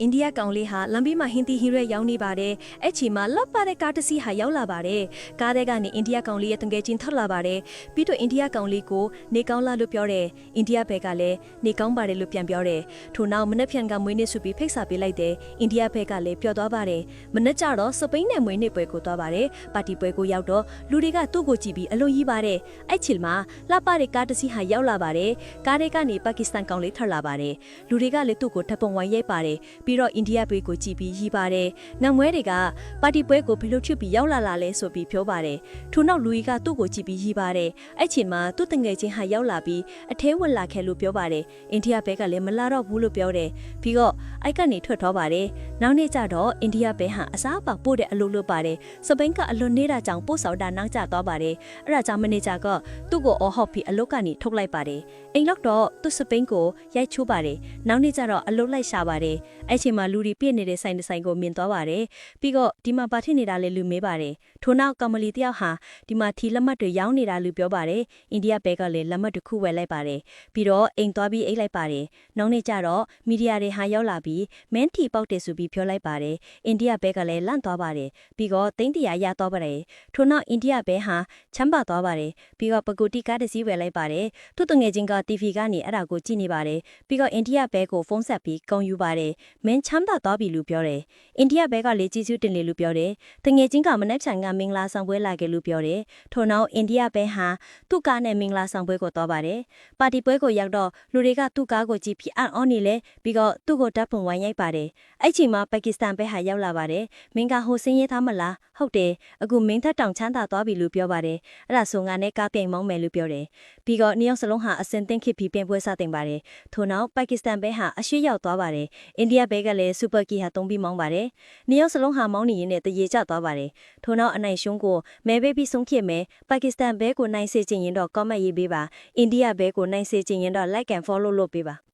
အိန္ဒိယကောင်လေးဟာလမ်းဘေးမှာဟင်းသီးဟင်းရွက်ရောင်းနေပါတယ်။အဲ့ချိန်မှာလှပတဲ့ကားတစ်စီးဟာရောက်လာပါတယ်။ကားထဲကနေအိန္ဒိယကောင်လေးရဲ့တငယ်ချင်းထွက်လာပါတယ်။ပြီးတော့အိန္ဒိယကောင်လေးကိုနေကောင်းလာလို့ပြောတယ်။အိန္ဒိယဘက်ကလည်းနေကောင်းပါတယ်လို့ပြန်ပြောတယ်။ထို့နောက်မနက်ဖြန်ကမွေးနေ့ဆိုပြီးဖိတ်စာပေးလိုက်တယ်။အိန္ဒိယဘက်ကလည်းပြောသွားပါတယ်။မနက်ကျတော့စပိန်နဲ့မွေးနေ့ပွဲကိုသွားပါတယ်။ပါတီပွဲကိုရောက်တော့လူတွေကသူ့ကိုကြည့်ပြီးအလွန်ကြီးပါတယ်။အဲ့ချိန်မှာလှပတဲ့ကားတစ်စီးဟာရောက်လာပါတယ်။ကားထဲကနေပါကစ္စတန်ကောင်လေးထွက်လာပါတယ်။လူတွေကလည်းသူ့ကိုထပ်ပုံဝိုင်းရိုက်ပါတယ်။ပြီးတော့အိန္ဒိယပွဲကိုကြည့်ပြီးရီးပါတယ်။ငငွဲတွေကပါတီပွဲကိုဘယ်လိုဖြစ်ပြီးရောက်လာလဲဆိုပြီးပြောပါတယ်။ထို့နောက်လူကြီးကသူ့ကိုကြည့်ပြီးရီးပါတယ်။အဲ့ချိန်မှာသူ့တငယ်ချင်းဟာရောက်လာပြီးအထဲဝင်လာခဲ့လို့ပြောပါတယ်။အိန္ဒိယဘက်ကလည်းမလာတော့ဘူးလို့ပြောတယ်။ပြီးတော့အိုက်ကနေထွက်သွားပါတယ်။နောက်နေ့ကျတော့အိန္ဒိယဘက်ဟာအစားအပါပို့တဲ့အလုပ်လုပ်ပါတယ်။စပိန်ကအလွန်နေတာကြောင့်ပို့ဆောင်တာနောက်ကျသွားပါတယ်။အဲ့ဒါကြောင့်မန်နေဂျာကသူ့ကိုအော်ဟော့ပြီးအလုပ်ကနေထုတ်လိုက်ပါတယ်။အိမ်လောက်တော့သူ့စပိန်ကိုရိုက်ချိုးပါတယ်။နောက်နေ့ကျတော့အလုပ်လိုက်ရှာပါတယ်။အဲ့ချိန်မှာလူတွေပြည့်နေတဲ့ဆိုင်တစ်ဆိုင်ကိုမြင်သွားပါတယ်။ပြီးတော့ဒီမှာပါထစ်နေတာလေလူမေးပါတယ်။ထို့နောက်ကမလီတယောက်ဟာဒီမှာထီလက်မှတ်တွေရောင်းနေတာလူပြောပါတယ်။အိန္ဒိယဘက်ကလည်းလက်မှတ်တစ်ခုဝယ်လိုက်ပါတယ်။ပြီးတော့အိမ်သွားပြီးအိတ်လိုက်ပါတယ်။နောက်နေ့ကျတော့မီဒီယာတွေဟာရောက်လာပြီးမင်းထီပေါက်တယ်ဆိုပြီးပြောလိုက်ပါတယ်။အိန္ဒိယဘက်ကလည်းလန့်သွားပါတယ်။ပြီးတော့သိန်းတရာရသွားပါတယ်။ထို့နောက်အိန္ဒိယဘက်ဟာချမ်းပါသွားပါတယ်။ပြီးတော့ပကူတီကားတစ်စီးဝယ်လိုက်ပါတယ်။သူ့တငယ်ချင်းက TV ကနေအဲ့ဒါကိုကြည့်နေပါတယ်။ပြီးတော့အိန္ဒိယဘက်ကိုဖုန်းဆက်ပြီးကုံယူပါတယ်။မင်းချမ်းသာသွားပြီလို့ပြောတယ်။အိန္ဒိယဘက်ကလည်းကျေးဇူးတင်လေလို့ပြောတယ်။တငယ်ချင်းကမနှက်ချန်ကမင်္ဂလာဆောင်ပွဲလာခဲ့လို့ပြောတယ်။ထို့နောက်အိန္ဒိယဘက်ဟာသူ့ကားနဲ့မင်္ဂလာဆောင်ပွဲကိုသွားပါတယ်။ပါတီပွဲကိုရောက်တော့လူတွေကသူ့ကားကိုကြည့်ပြီးအော်နေလေပြီးတော့သူ့ကိုတပ်ပုံဝိုင်းရိုက်ပါတယ်။အဲ့ချိန်မှာပါကစ္စတန်ဘက်ဟာရောက်လာပါတယ်။မင်းကဟိုစင်းရဲသားမလား။ဟုတ်တယ်။အခုမင်းထက်တောင်ချမ်းသာသွားပြီလို့ပြောပါတယ်။အဲ့ဒါဆိုငါနဲ့ကားပြိုင်မောင်းမယ်လို့ပြောတယ်။ပြီးတော့နှစ်ယောက်စလုံးဟာအစင်သင့်ခစ်ပြီးပြင်ပွဲစတင်ပါတယ်။ထို့နောက်ပါကစ္စတန်ဘက်ဟာအရှိရောက်သွားပါတယ်။အိန္ဒိယဘက်ကလည်းစူပါကီဟာသုံးပြီးမောင်းပါတယ်။နှစ်ယောက်စလုံးဟာမောင်းနေရင်းနဲ့တရေကျသွားပါတယ်။ထို့နောက်အနိုင်ရှုံးကိုမဲပေးပြီးဆုံးဖြတ်မယ်။ပါကစ္စတန်ဘက်ကိုနိုင်စေချင်ရင်တော့ comment ရေးပေးပါ။အိန္ဒိယဘက်ကိုနိုင်စေချင်ရင်တော့ like and follow လုပ်ပေးပါ။